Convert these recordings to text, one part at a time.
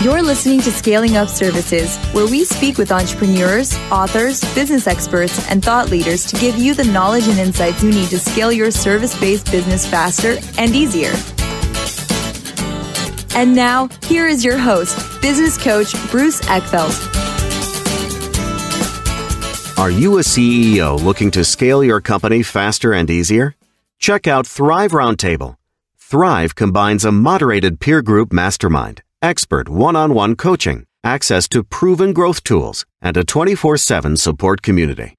You're listening to Scaling Up Services, where we speak with entrepreneurs, authors, business experts, and thought leaders to give you the knowledge and insights you need to scale your service-based business faster and easier. And now, here is your host, business coach Bruce Eckfeldt. Are you a CEO looking to scale your company faster and easier? Check out Thrive Roundtable. Thrive combines a moderated peer group mastermind, expert one-on-one coaching, access to proven growth tools, and a 24/7 support community.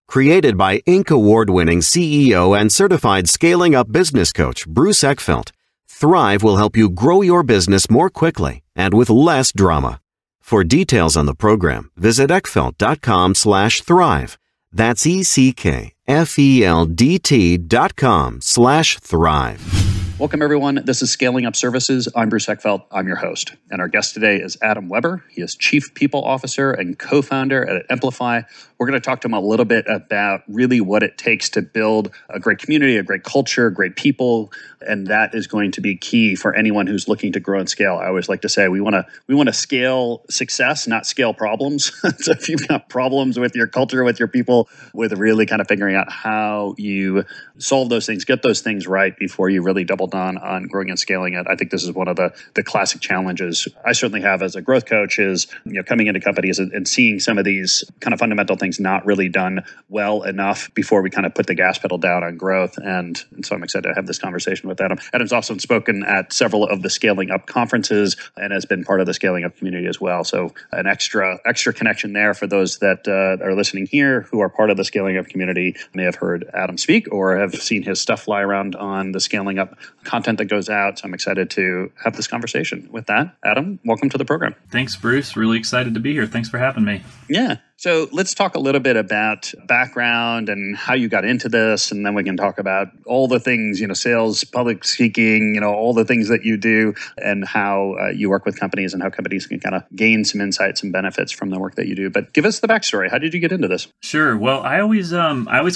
Created by Inc. award-winning CEO and certified scaling up business coach Bruce Eckfeldt, Thrive will help you grow your business more quickly and with less drama. For details on the program, visit eckfeldt.com/thrive. That's ECKFELDT.com/thrive. Welcome, everyone. This is Scaling Up Services. I'm Bruce Eckfeldt. I'm your host. And our guest today is Adam Weber. He is Chief People Officer and co-founder at Emplify. We're going to talk to him a little bit about really what it takes to build a great community, a great culture, great people. And that is going to be key for anyone who's looking to grow and scale. I always like to say we want to scale success, not scale problems. So if you've got problems with your culture, with your people, with really kind of figuring out how you solve those things, get those things right before you really double down on growing and scaling it. I think this is one of the classic challenges I certainly have as a growth coach is, coming into companies and seeing some of these kind of fundamental things not really done well enough before we kind of put the gas pedal down on growth. And so I'm excited to have this conversation with Adam. Adam's also spoken at several of the Scaling Up conferences and has been part of the Scaling Up community as well. So an extra connection there for those that are listening here who are part of the Scaling Up community may have heard Adam speak or have seen his stuff fly around on the Scaling Up content that goes out. So I'm excited to have this conversation. With that, Adam, welcome to the program. Thanks, Bruce. Really excited to be here. Thanks for having me. Yeah. So let's talk a little bit about background and how you got into this, and then we can talk about all the things, sales, public speaking, all the things that you do and how you work with companies and how companies can kind of gain some insights and benefits from the work that you do. But give us the backstory. How did you get into this? Sure. Well, I always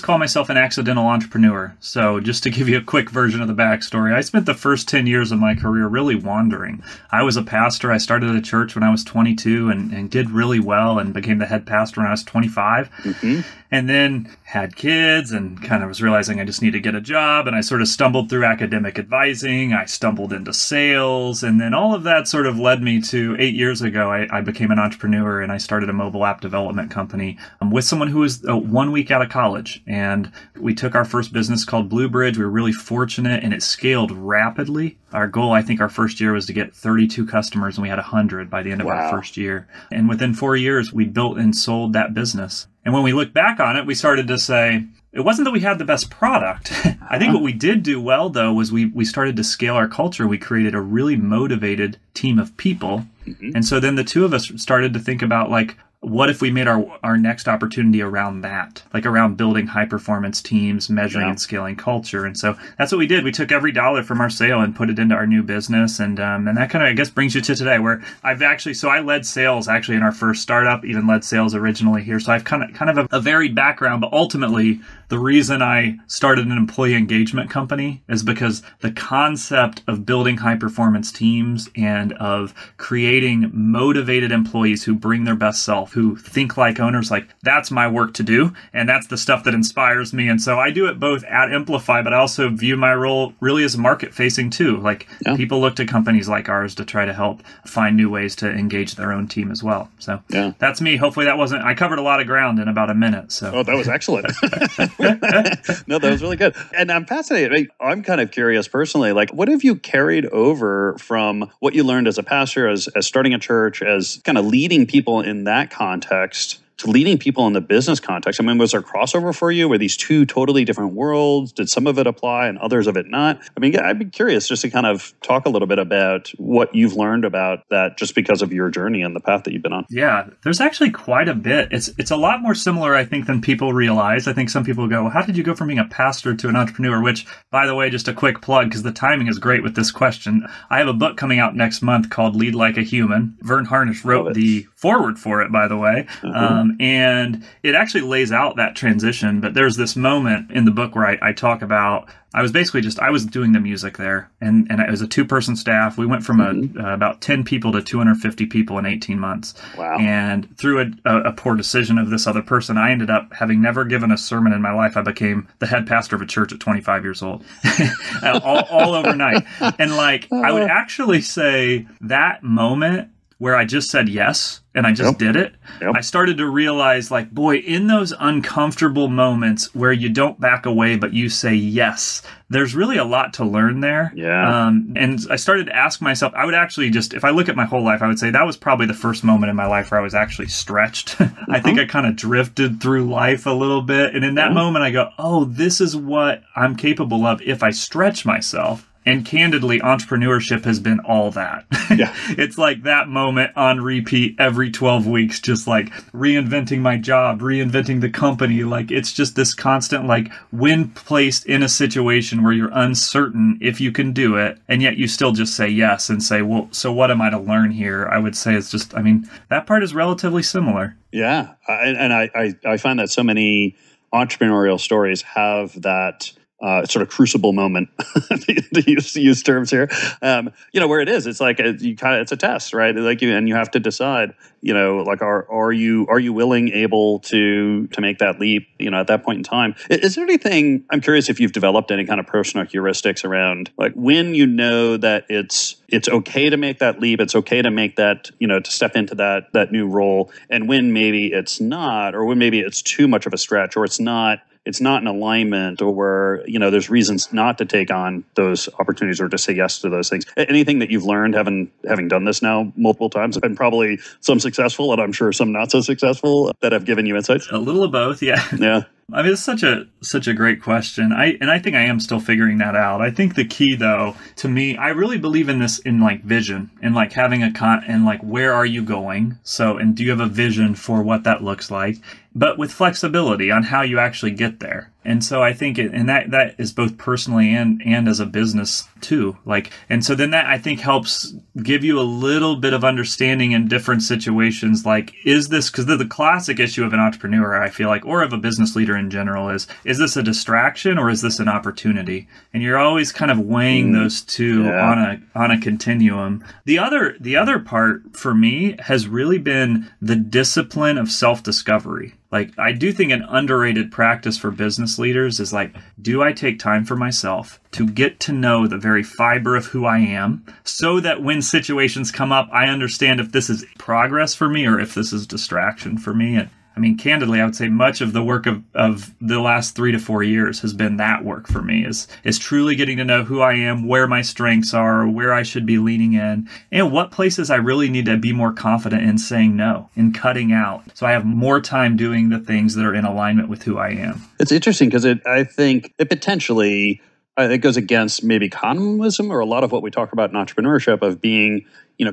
call myself an accidental entrepreneur. So just to give you a quick version of the backstory, I spent the first 10 years of my career really wandering. I was a pastor. I started a church when I was 22 and did really well and became the head pastor when I was 25, and then had kids and kind of was realizing I just need to get a job. And I sort of stumbled through academic advising. I stumbled into sales. And then all of that sort of led me to 8 years ago, I became an entrepreneur and I started a mobile app development company with someone who was 1 week out of college. And we took our first business called Blue Bridge. We were really fortunate and it scaled rapidly. Our goal, I think our first year was to get 32 customers and we had 100 by the end of our first year. And within 4 years, we built and sold that business. And when we look back on it, we started to say, it wasn't that we had the best product. I think what we did do well, though, was we started to scale our culture. We created a really motivated team of people. And so then the two of us started to think about, what if we made our next opportunity around that, around building high performance teams, measuring and scaling culture. And so that's what we did. We took every dollar from our sale and put it into our new business. And that kind of, I guess, brings you to today where I led sales actually in our first startup, even led sales originally here. So I've kind of a varied background, but ultimately the reason I started an employee engagement company is because the concept of building high performance teams and of creating motivated employees who bring their best self, who think like owners, that's my work to do. And that's the stuff that inspires me. And so I do it both at Emplify, but I also view my role really as market facing too. People look to companies like ours to try to help find new ways to engage their own team as well. So that's me. Hopefully I covered a lot of ground in about a minute. So. Oh, that was excellent. No, that was really good. And I'm fascinated. I'm kind of curious personally, what have you carried over from what you learned as a pastor, as starting a church, as kind of leading people in that context to leading people in the business context? I mean, was there crossover for you? Were these two totally different worlds? Did some of it apply and others of it not? I mean, I'd be curious just to kind of talk a little bit about what you've learned about that just because of your journey and the path that you've been on. Yeah, there's actually quite a bit. It's a lot more similar, I think, than people realize. I think some people go, well, how did you go from being a pastor to an entrepreneur? Which, by the way, just a quick plug, because the timing is great with this question. I have a book coming out next month called Lead Like a Human. Vern Harnish wrote the forward for it, by the way. And it actually lays out that transition. But there's this moment in the book where I talk about, I was doing the music there, and it was a 2-person staff. We went from about 10 people to 250 people in 18 months. Wow. And through a poor decision of this other person, I ended up having never given a sermon in my life. I became the head pastor of a church at 25 years old, all overnight. And I would actually say that moment where I just said yes and I just did it, I started to realize boy, in those uncomfortable moments where you don't back away, but you say yes, there's really a lot to learn there. Yeah. And I started to ask myself, I would actually if I look at my whole life, I would say that was probably the first moment in my life where I was actually stretched. I think I kind of drifted through life a little bit. And in that moment, I go, oh, this is what I'm capable of if I stretch myself. And candidly, entrepreneurship has been all that. Yeah. It's like that moment on repeat every 12 weeks, just reinventing my job, reinventing the company. It's just this constant, when placed in a situation where you're uncertain if you can do it, and yet you still just say yes and say, well, so what am I to learn here? I would say it's just, that part is relatively similar. Yeah. I find that so many entrepreneurial stories have that sort of crucible moment, to use terms here, where it is. It's it's a test, right? And you have to decide, are you willing, able to make that leap, at that point in time? Is there anything, I'm curious if you've developed any kind of personal heuristics around, when you know that it's okay to make that leap, it's okay to make that, to step into that new role, and when maybe it's not, or when maybe it's too much of a stretch, or it's not in alignment, or where, there's reasons not to take on those opportunities or to say yes to those things. Anything that you've learned having done this now multiple times, and probably some successful and I'm sure some not so successful, that have given you insights? A little of both, yeah. Yeah. It's such a great question. I think I am still figuring that out. I think the key, though, to me, I really believe in this, in vision, and having where are you going? So, and do you have a vision for what that looks like? But with flexibility on how you actually get there. And so I think that is both personally and as a business too. And so then that I think helps give you a little bit of understanding in different situations. Is this, because the classic issue of an entrepreneur, I feel or of a business leader in general, is this a distraction or is this an opportunity? And you're always kind of weighing those two on a continuum. The other part for me has really been the discipline of self-discovery. I do think an underrated practice for business leaders is do I take time for myself to get to know the very fiber of who I am, so that when situations come up, I understand if this is progress for me or if this is distraction for me. And candidly, I would say much of the work of the last 3 to 4 years has been that work for me, is truly getting to know who I am, where my strengths are, where I should be leaning in, and what places I really need to be more confident in saying no, in cutting out, so I have more time doing the things that are in alignment with who I am. It's interesting because I think it potentially, it goes against maybe economism or a lot of what we talk about in entrepreneurship, of being,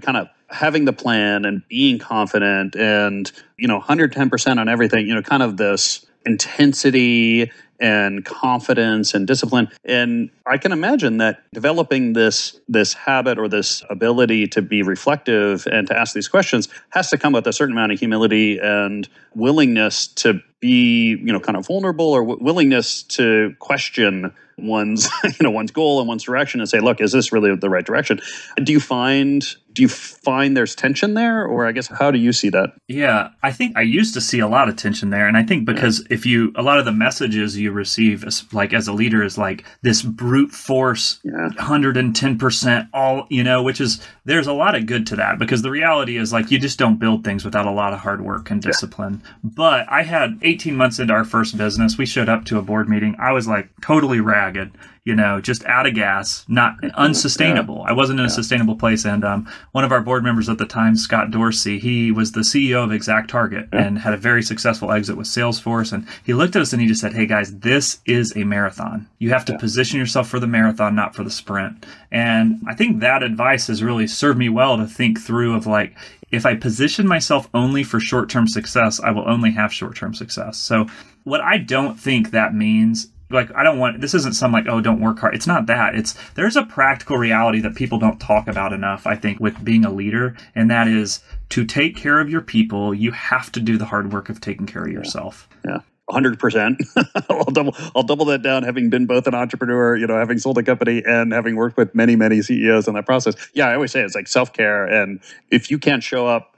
kind of having the plan and being confident and, 110% on everything, kind of this intensity and confidence and discipline. And I can imagine that developing this habit or this ability to be reflective and to ask these questions has to come with a certain amount of humility and willingness to be, kind of vulnerable, or willingness to question one's goal and one's direction and say, look, is this really the right direction? Do you find there's tension there? Or I guess, how do you see that? Yeah, I think I used to see a lot of tension there. And I think because a lot of the messages you receive as a leader is this brute force, 110% all, which is, there's a lot of good to that, because the reality is you just don't build things without a lot of hard work and discipline. Yeah. But I had 18 months into our first business, we showed up to a board meeting. I was totally ragged, just out of gas, not unsustainable. I wasn't in a sustainable place. And one of our board members at the time, Scott Dorsey, he was the CEO of ExactTarget and had a very successful exit with Salesforce. And he looked at us and he just said, hey guys, this is a marathon. You have to position yourself for the marathon, not for the sprint. And I think that advice has really served me well to think through of if I position myself only for short-term success, I will only have short-term success. So what I don't think that means, this isn't some don't work hard. It's not that. There's a practical reality that people don't talk about enough, I think, with being a leader. And that is, to take care of your people, you have to do the hard work of taking care of yourself. Yeah. 100%. I'll double that down, having been both an entrepreneur, having sold a company and having worked with many, many CEOs in that process. Yeah, I always say it's like self-care. And if you can't show up,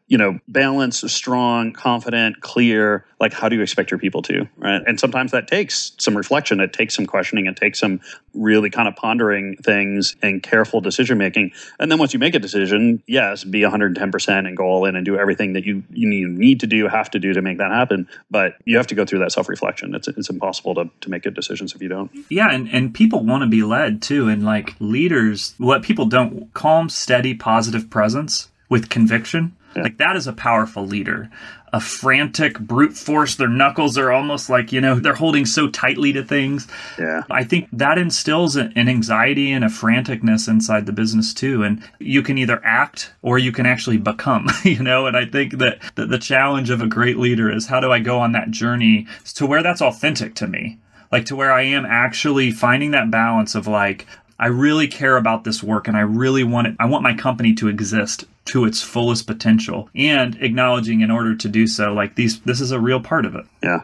balanced, strong, confident, clear, like how do you expect your people to, right? And sometimes that takes some reflection. It takes some questioning. It takes some really kind of pondering things and careful decision making. And then once you make a decision, yes, be 110% and go all in and do everything that you need to do, have to do to make that happen. But you have to go through that self-reflection. It's impossible to make good decisions if you don't. Yeah, and people want to be led too. And like leaders, what people don't, calm, steady, positive presence with conviction. Yeah. Like that is a powerful leader. A frantic brute force, their knuckles are almost like, they're holding so tightly to things. Yeah. I think that instills an anxiety and a franticness inside the business too. And you can either act or you can actually become, and I think that the challenge of a great leader is how do I go on that journey to where that's authentic to me? Like to where I am actually finding that balance of like, I really care about this work and I really want it. I want my company to exist to its fullest potential and acknowledging in order to do so, like this is a real part of it. Yeah.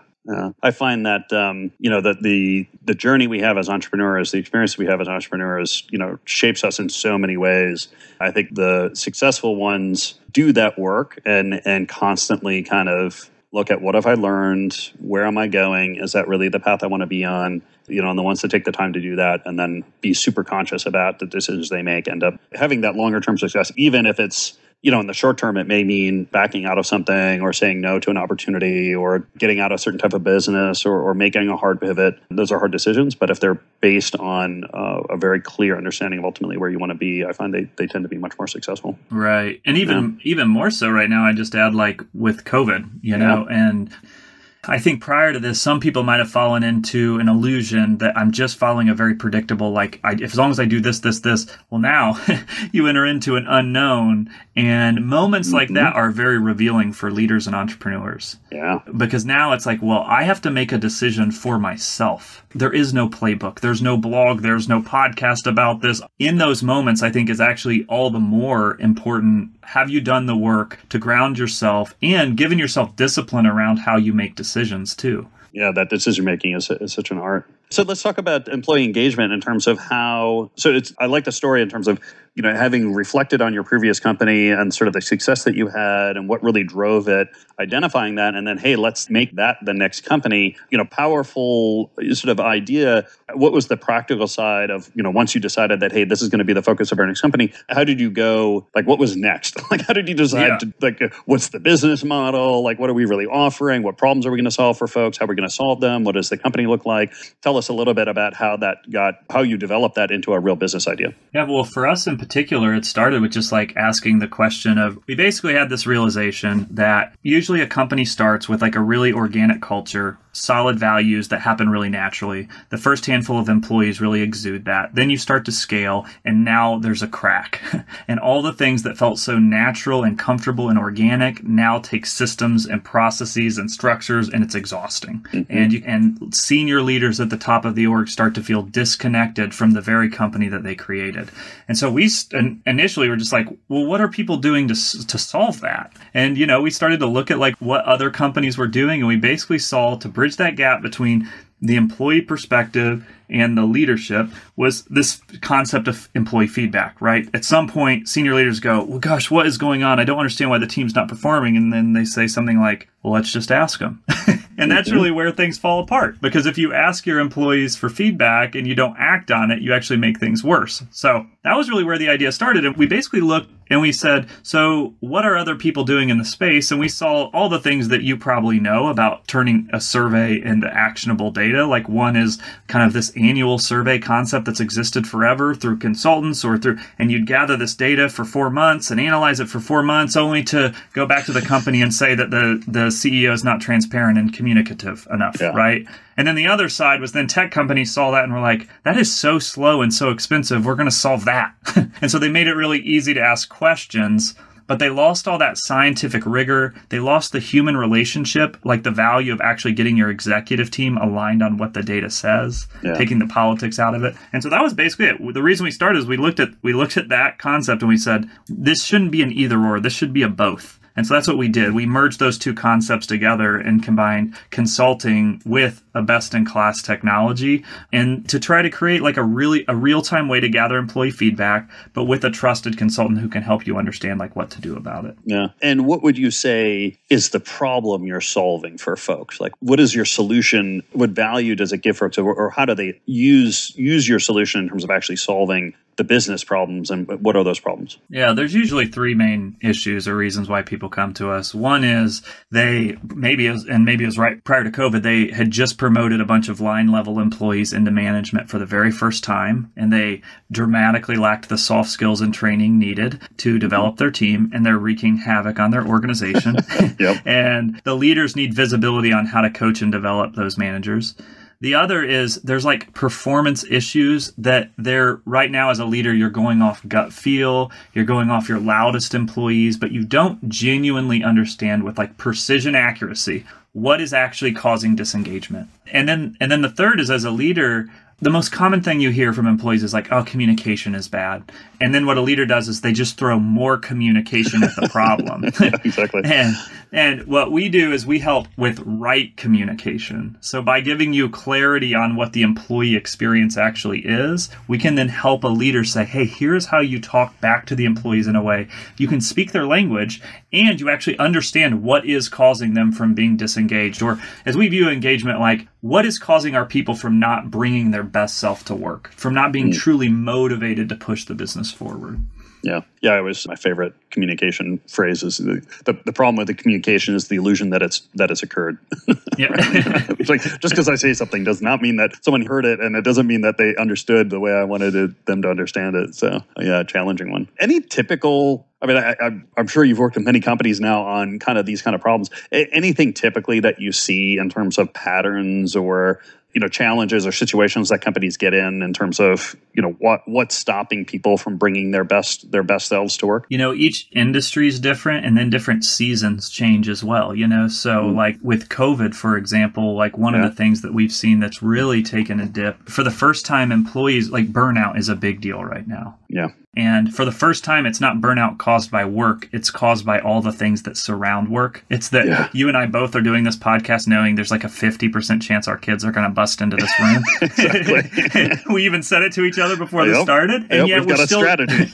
I find that, that the journey we have as entrepreneurs, the experience we have as entrepreneurs, shapes us in so many ways. I think the successful ones do that work and constantly kind of look at what have I learned? Where am I going? Is that really the path I want to be on? And the ones that take the time to do that and then be super conscious about the decisions they make end up having that longer term success, even if it's, in the short term, it may mean backing out of something or saying no to an opportunity or getting out of a certain type of business or making a hard pivot. Those are hard decisions, but if they're based on a very clear understanding of ultimately where you want to be, I find they tend to be much more successful. Right. And even more so right now, I just add like with COVID, and I think prior to this, some people might have fallen into an illusion that I'm just following a very predictable, like, as long as I do this. Well, now you enter into an unknown, and moments like that are very revealing for leaders and entrepreneurs. Yeah. Because now it's like, well, I have to make a decision for myself. There is no playbook. There's no blog. There's no podcast about this. In those moments, I think is actually all the more important. Have you done the work to ground yourself and given yourself discipline around how you make decisions too? Yeah, that decision making is such an art. So let's talk about employee engagement in terms of how. So I like the story in terms of having reflected on your previous company and sort of the success that you had and what really drove it, identifying that, and then hey, let's make that the next company. Powerful sort of idea. What was the practical side of once you decided that hey, this is going to be the focus of our next company? How did you go? Like, what was next? Like, how did you decide to what's the business model? Like, what are we really offering? What problems are we going to solve for folks? How are we going to solve them? What does the company look like? Tell us a little bit about how you developed that into a real business idea. Yeah, well, for us in particular, it started with just like asking the question of, we basically had this realization that usually a company starts with like a really organic culture, solid values that happen really naturally. The first handful of employees really exude that. Then you start to scale, and now there's a crack. And all the things that felt so natural and comfortable and organic now take systems and processes and structures, and it's exhausting. Mm-hmm. And senior leaders at the top of the org start to feel disconnected from the very company that they created. And so we initially were just like, well, what are people doing to solve that? And, we started to look at like what other companies were doing, and we basically saw to bridge that gap between the employee perspective and the leadership was this concept of employee feedback, right? At some point, senior leaders go, well, gosh, what is going on? I don't understand why the team's not performing. And then they say something like, well, let's just ask them. And that's really where things fall apart. Because if you ask your employees for feedback and you don't act on it, you actually make things worse. So that was really where the idea started. And we basically looked and we said, so what are other people doing in the space? And we saw all the things that you probably know about turning a survey into actionable data. Like one is kind of this annual survey concept that's existed forever through consultants and you'd gather this data for 4 months and analyze it for 4 months only to go back to the company and say that the CEO is not transparent and communicative enough, right? And then the other side was then tech companies saw that and were like, that is so slow and so expensive. We're going to solve that. And so they made it really easy to ask questions, but they lost all that scientific rigor. They lost the human relationship, like the value of actually getting your executive team aligned on what the data says, taking the politics out of it. And so that was basically it. The reason we started is we looked at that concept and we said, this shouldn't be an either or. This should be a both. And so that's what we did. We merged those two concepts together and combined consulting with a best-in-class technology, and to try to create like a real-time way to gather employee feedback, but with a trusted consultant who can help you understand like what to do about it. Yeah. And what would you say is the problem you're solving for folks? Like, what is your solution? What value does it give folks, or how do they use your solution in terms of actually solving the business problems, and what are those problems? Yeah, there's usually three main issues or reasons why people come to us. One is maybe it was right prior to COVID, they had just promoted a bunch of line level employees into management for the very first time, and they dramatically lacked the soft skills and training needed to develop their team, and they're wreaking havoc on their organization. Yep. And the leaders need visibility on how to coach and develop those managers. The other is there's like performance issues that they're right now as a leader, you're going off gut feel, you're going off your loudest employees, but you don't genuinely understand with like precision accuracy what is actually causing disengagement. And then the third is, as a leader, the most common thing you hear from employees is like, oh, communication is bad. And then what a leader does is they just throw more communication at the problem. Yeah, exactly. And what we do is we help with right communication. So by giving you clarity on what the employee experience actually is, we can then help a leader say, hey, here's how you talk back to the employees in a way you can speak their language and you actually understand what is causing them from being disengaged. Or as we view engagement, like what is causing our people from not bringing their best self to work, from not being truly motivated to push the business forward. Yeah. It was my favorite communication phrase is the problem with the communication is the illusion that it's occurred. Yeah. It's like, just because I say something does not mean that someone heard it, and it doesn't mean that they understood the way I wanted them to understand it. So yeah, challenging one. Any typical, I mean, I'm sure you've worked with many companies now on kind of these kind of problems. Anything typically that you see in terms of patterns or challenges or situations that companies get in terms of, what's stopping people from bringing their best selves to work? Each industry is different, and then different seasons change as well, So like with COVID, for example, like one of the things that we've seen that's really taken a dip for the first time, employees, like burnout is a big deal right now. Yeah. And for the first time, it's not burnout caused by work. It's caused by all the things that surround work. It's that you and I both are doing this podcast knowing there's like a 50% chance our kids are going to bust into this room. Exactly. We even said it to each other before this started. And yet we've got a strategy.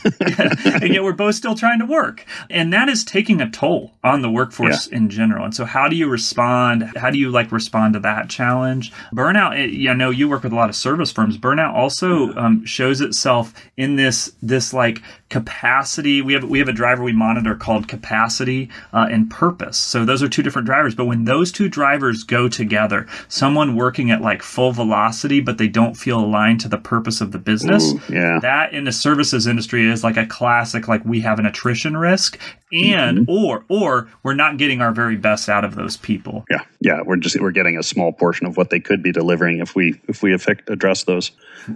And yet we're both still trying to work. And that is taking a toll on the workforce in general. And so how do you respond? How do you respond to that challenge? Burnout, I know you work with a lot of service firms. Burnout also shows itself in this capacity. We have a driver we monitor called capacity and purpose. So those are two different drivers. But when those two drivers go together, someone working at full velocity, but they don't feel aligned to the purpose of the business, that in the services industry is like a classic, we have an attrition risk, and or we're not getting our very best out of those people. Yeah. We're getting a small portion of what they could be delivering if we address those.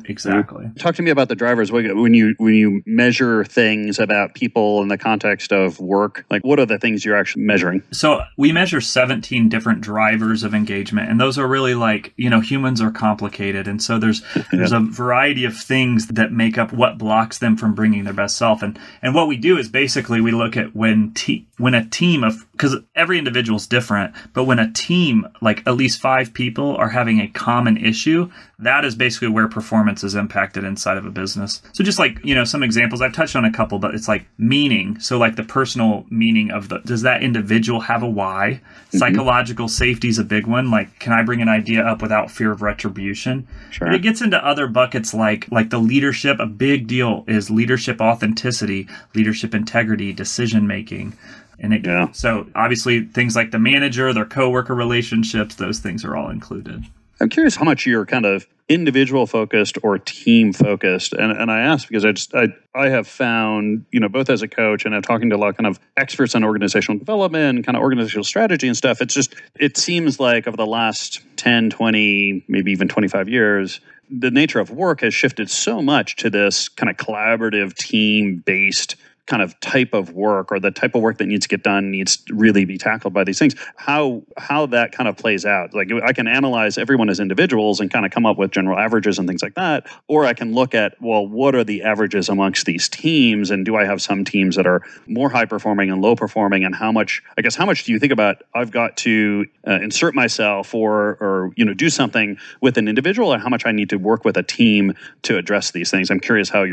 Exactly. Talk to me about the drivers. When you measure things about people in the context of work, what are the things you're actually measuring? So we measure 17 different drivers of engagement, and those are really humans are complicated, and so there's a variety of things that make up what blocks them from bringing their best self. And what we do is basically we look at when a team of, because every individual is different, but when a team, at least 5 people are having a common issue, that is basically where performance is impacted inside of a business. So just some examples, I've touched on a couple, but it's meaning. So the personal meaning of does that individual have a why? Psychological safety is a big one. Can I bring an idea up without fear of retribution? Sure. But it gets into other buckets like the leadership. A big deal is leadership authenticity, leadership integrity, decision making. And so obviously things like the manager, their coworker relationships, those things are all included. I'm curious how much you're kind of individual focused or team focused. And I ask because I have found, both as a coach and I'm talking to a lot of kind of experts on organizational development, kind of organizational strategy and stuff. It seems like over the last 10, 20, maybe even 25 years, the nature of work has shifted so much to this kind of collaborative team-based kind of type of work or the type of work that needs to get done needs to really be tackled by these things, how that kind of plays out. Like I can analyze everyone as individuals and kind of come up with general averages and things like that, or I can look at, well, what are the averages amongst these teams, and do I have some teams that are more high performing and low performing, and how much do you think about I've got to insert myself or do something with an individual, and how much I need to work with a team to address these things? I'm curious how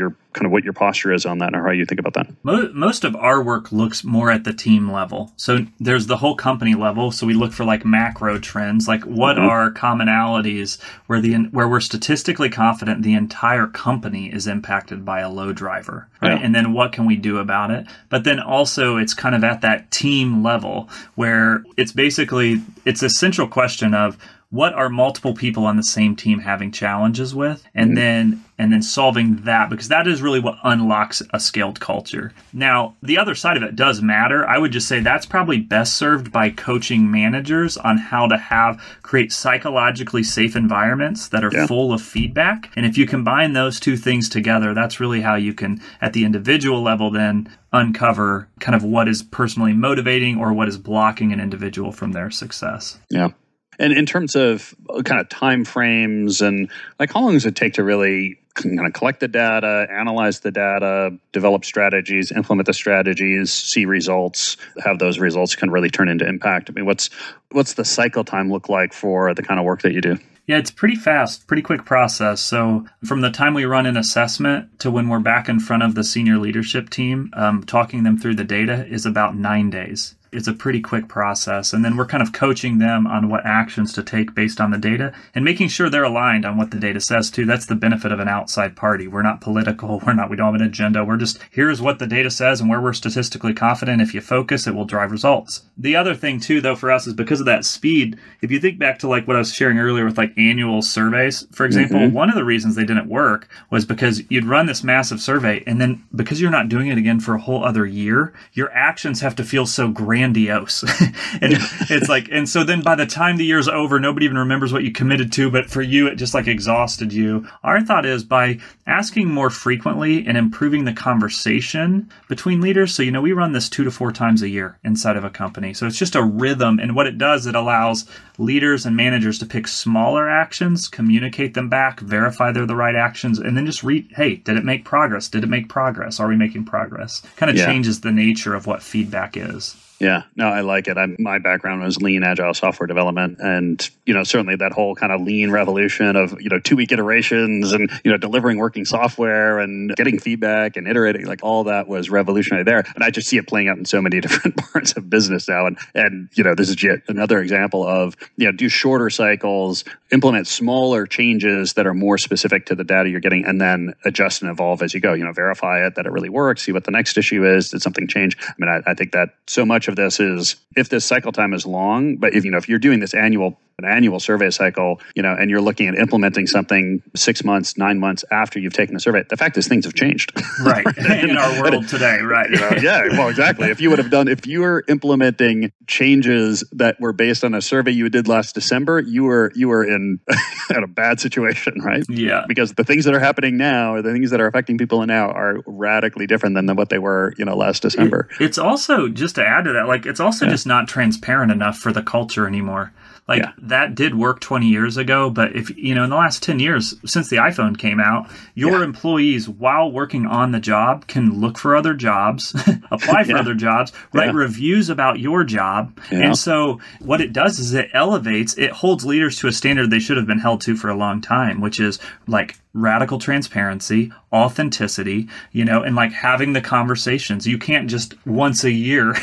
what your posture is on that, or how you think about that. Most of our work looks more at the team level. So there's the whole company level. So we look for like macro trends, like what are commonalities where we're statistically confident the entire company is impacted by a low driver, right? Yeah. And then what can we do about it? But then also it's kind of at that team level where it's a central question of what are multiple people on the same team having challenges with, and then solving that, because that is really what unlocks a scaled culture. Now, the other side of it does matter. I would just say that's probably best served by coaching managers on how to create psychologically safe environments that are full of feedback. And if you combine those two things together, that's really how you can, at the individual level, then uncover kind of what is personally motivating or what is blocking an individual from their success. Yeah. And in terms of kind of time frames and like how long does it take to really kind of collect the data, analyze the data, develop strategies, implement the strategies, see results, have those results can really turn into impact? I mean, what's the cycle time look like for the kind of work that you do? Yeah, it's pretty fast, pretty quick process. So from the time we run an assessment to when we're back in front of the senior leadership team, talking them through the data is about 9 days. It's a pretty quick process. And then we're kind of coaching them on what actions to take based on the data and making sure they're aligned on what the data says too. That's the benefit of an outside party. We're not political. We don't have an agenda. We're just, here's what the data says and where we're statistically confident. If you focus, it will drive results. The other thing too, though, for us is because of that speed, if you think back to like what I was sharing earlier with like annual surveys, for example, one of the reasons they didn't work was because you'd run this massive survey and then because you're not doing it again for a whole other year, your actions have to feel so grandiose. And it's like, and so then by the time the year's over, nobody even remembers what you committed to, but for you, it just like exhausted you. Our thought is by asking more frequently and improving the conversation between leaders. So, we run this 2 to 4 times a year inside of a company. So it's just a rhythm. And what it does, it allows leaders and managers to pick smaller actions, communicate them back, verify they're the right actions, and then just read, hey, did it make progress? Did it make progress? Are we making progress? Kind of changes the nature of what feedback is. Yeah, no, I like it. My background was lean agile software development, and certainly that whole kind of lean revolution of 2-week iterations and delivering working software and getting feedback and iterating, like all that was revolutionary there. And I just see it playing out in so many different parts of business now. And this is yet another example of do shorter cycles, implement smaller changes that are more specific to the data you're getting, and then adjust and evolve as you go. Verify it that it really works. See what the next issue is. Did something change? I mean, I think that so much of this is, if this cycle time is long, but if you're doing this annual survey cycle, and you're looking at implementing something 6 months, 9 months after you've taken the survey, the fact is things have changed. Right. In our world today, right. Yeah, well, exactly. If you were implementing changes that were based on a survey you did last December, you were in a bad situation, right? Yeah. Because the things that are happening now, or the things that are affecting people now, are radically different than what they were, last December. It's also, just to add to that, it's also just not transparent enough for the culture anymore. That did work 20 years ago, but if, in the last 10 years, since the iPhone came out, your employees, while working on the job, can look for other jobs, apply for other jobs, write reviews about your job. Yeah. And so what it does is it holds leaders to a standard they should have been held to for a long time, which is like radical transparency, authenticity, and having the conversations. You can't just once a year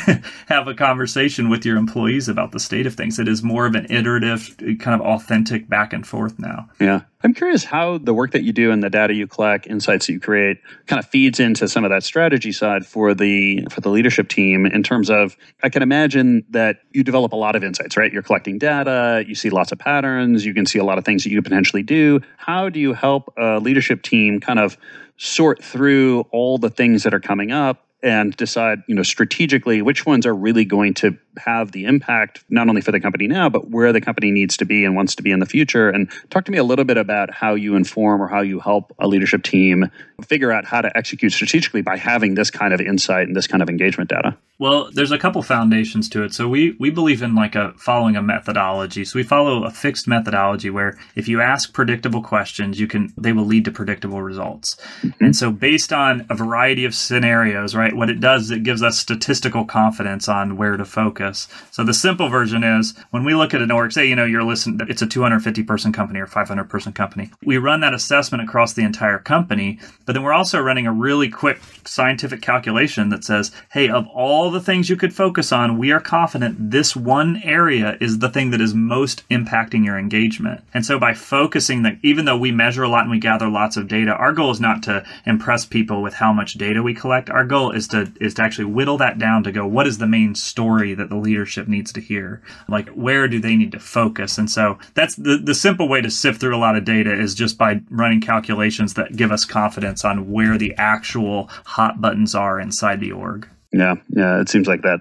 have a conversation with your employees about the state of things. It is more of an iterative, kind of authentic back and forth now. Yeah. I'm curious how the work that you do and the data you collect, insights that you create, kind of feeds into some of that strategy side for the leadership team, in terms of, I can imagine that you develop a lot of insights, right? You're collecting data, you see lots of patterns, you can see a lot of things that you could potentially do. How do you help a leadership team kind of sort through all the things that are coming up and decide, strategically which ones are really going to have the impact, not only for the company now, but where the company needs to be and wants to be in the future. And talk to me a little bit about how you inform or how you help a leadership team figure out how to execute strategically by having this kind of insight and this kind of engagement data. Well, there's a couple foundations to it. So we believe in following a methodology. So we follow a fixed methodology where if you ask predictable questions, they will lead to predictable results. Mm-hmm. And so based on a variety of scenarios, right, what it does is it gives us statistical confidence on where to focus. So the simple version is when we look at an org, say, you're listening, it's a 250 person company or 500 person company. We run that assessment across the entire company, but then we're also running a really quick scientific calculation that says, hey, of all the things you could focus on, we are confident this one area is the thing that is most impacting your engagement. And so by focusing that, even though we measure a lot and we gather lots of data, our goal is not to impress people with how much data we collect. Our goal is to actually whittle that down to go, what is the main story that the leadership needs to hear? Like, where do they need to focus? And so that's the simple way to sift through a lot of data is just by running calculations that give us confidence on where the actual hot buttons are inside the org. Yeah. It seems like that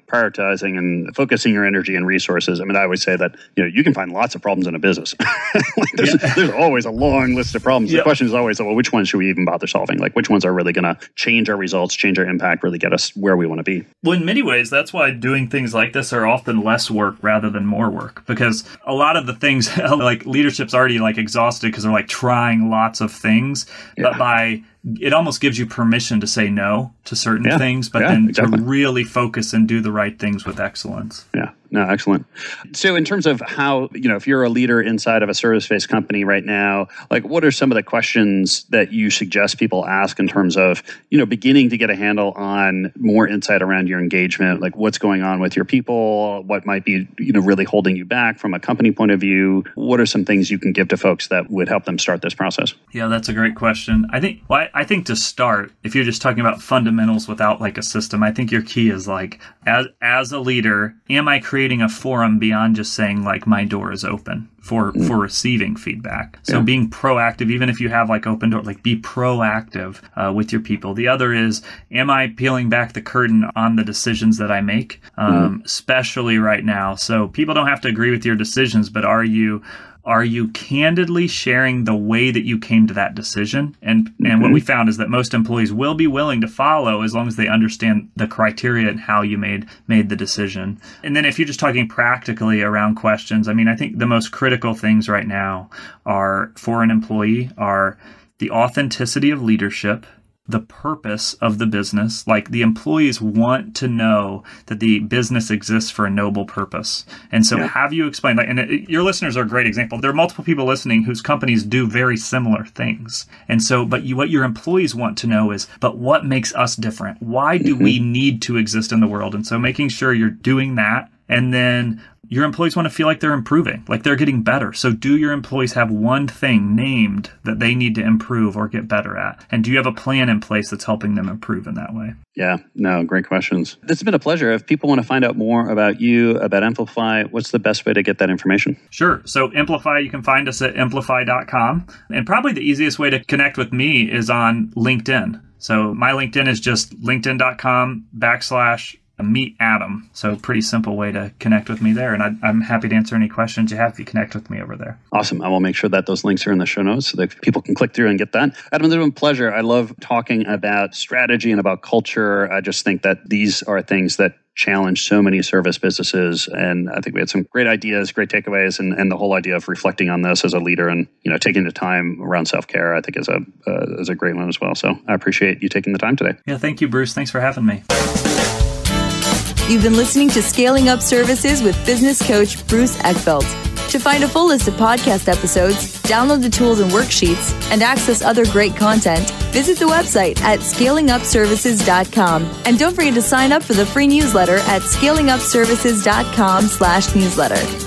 prioritizing and focusing your energy and resources. I mean, I always say that you can find lots of problems in a business. There's always a long list of problems. The question is always, well, which ones should we even bother solving? Like, which ones are really going to change our results, change our impact, really get us where we want to be? Well, in many ways, that's why doing things like this are often less work rather than more work, because a lot of the things like leadership's already exhausted because they're trying lots of things, but it almost gives you permission to say no to certain things, but then exactly. to really focus and do the right things with excellence. Yeah. No, excellent. So in terms of how, if you're a leader inside of a service-based company right now, what are some of the questions that you suggest people ask in terms of, beginning to get a handle on more insight around your engagement, like what's going on with your people, what might be, really holding you back from a company point of view? What are some things you can give to folks that would help them start this process? Yeah, that's a great question. I think to start, if you're just talking about fundamentals without a system, I think your key is as a leader, am I creating a forum beyond just saying my door is open for receiving feedback? So being proactive, even if you have open door, be proactive with your people. The other is, am I peeling back the curtain on the decisions that I make, especially right now? So people don't have to agree with your decisions, but are you candidly sharing the way that you came to that decision? And what we found is that most employees will be willing to follow as long as they understand the criteria and how you made the decision. And then if you're just talking practically around questions, I think the most critical things right now are for an employee are the authenticity of leadership, the purpose of the business. The employees want to know that the business exists for a noble purpose. And so have you explained your listeners are a great example. There are multiple people listening whose companies do very similar things. And so, what your employees want to know is, but what makes us different? Why do we need to exist in the world? And so making sure you're doing that. And then your employees want to feel like they're improving, like they're getting better. So do your employees have one thing named that they need to improve or get better at? And do you have a plan in place that's helping them improve in that way? Yeah, no, great questions. This has been a pleasure. If people want to find out more about you, about Emplify, what's the best way to get that information? Sure. So Emplify, you can find us at emplify.com. And probably the easiest way to connect with me is on LinkedIn. So my LinkedIn is just linkedin.com/meet Adam. So pretty simple way to connect with me there. And I'm happy to answer any questions you have if you connect with me over there. Awesome. I will make sure that those links are in the show notes so that people can click through and get that. Adam, it's been a pleasure. I love talking about strategy and about culture. I just think that these are things that challenge so many service businesses. And I think we had some great ideas, great takeaways, and the whole idea of reflecting on this as a leader and taking the time around self-care, I think is a great one as well. So I appreciate you taking the time today. Yeah, thank you, Bruce. Thanks for having me. You've been listening to Scaling Up Services with business coach Bruce Eckfeldt. To find a full list of podcast episodes, download the tools and worksheets, and access other great content, visit the website at scalingupservices.com. And don't forget to sign up for the free newsletter at scalingupservices.com/newsletter.